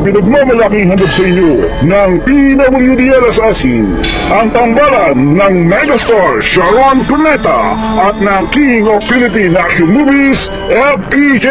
pinagmamalaking handog sa inyo ng PWDLS Asin, ang tambalan ng megastar Sharon Cuneta at ng King of Philippine Action Movies, FPJ.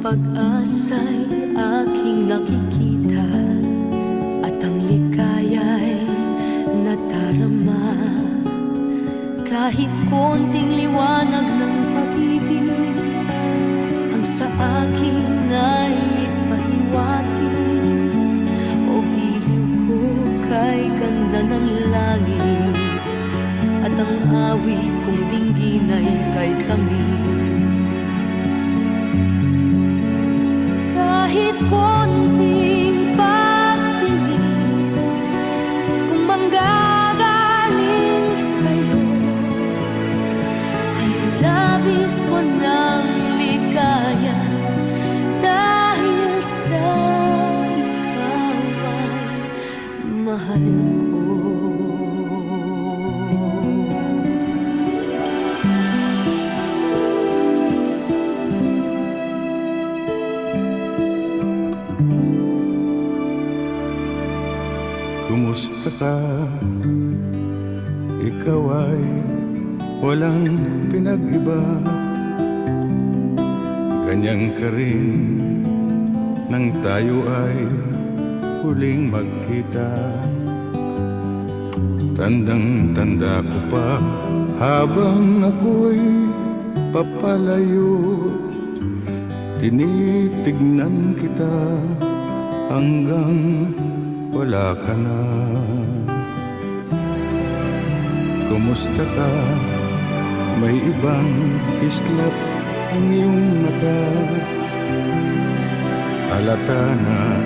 Pag-asa'y aking nakikita at ang likaya'y nadarama. Kahit konting liwanag ng pag-ibig ang sa akin ay pahiwatig, o giling ko kay ganda ng langit at ang awit kong dinggin ay kay tamis. Kahit konting pagtingin kung manggagaling sa'yo, ay labis ko ng ligaya dahil sa ikaw ay mahal ko. Kumusta ka? Ikaw ay walang pinag-iba, ganyan ka rin nang tayo ay huling magkita. Tandang-tanda ko pa habang ako'y papalayo, tinitignan kita hanggang wala ka na. Kumusta ka? May ibang kislap ang iyong mata. Halata na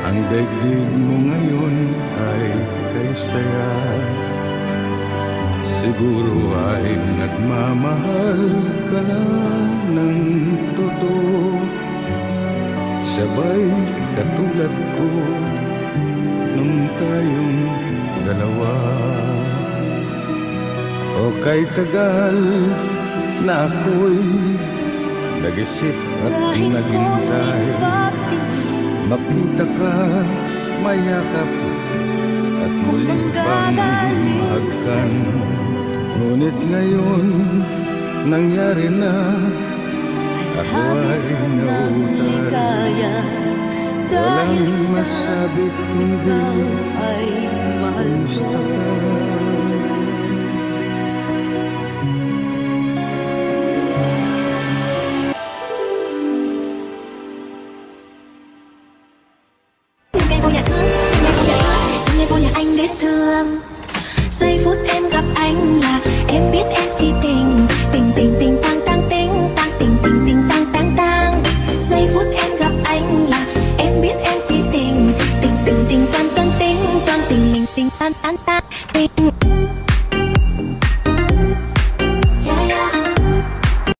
ang daigdig mo ngayon ay kay saya. Siguro ay nagmamahal ka na ng totoo, sabay katulad ko nung tayong dalawa. O kay tagal na ako'y nag-isip at naghintay, makita ka, mayakap at muling pang mahagkan. Ngunit ngayon nangyari na, ako ay nautay. Walang masabi kundi kumusta ka?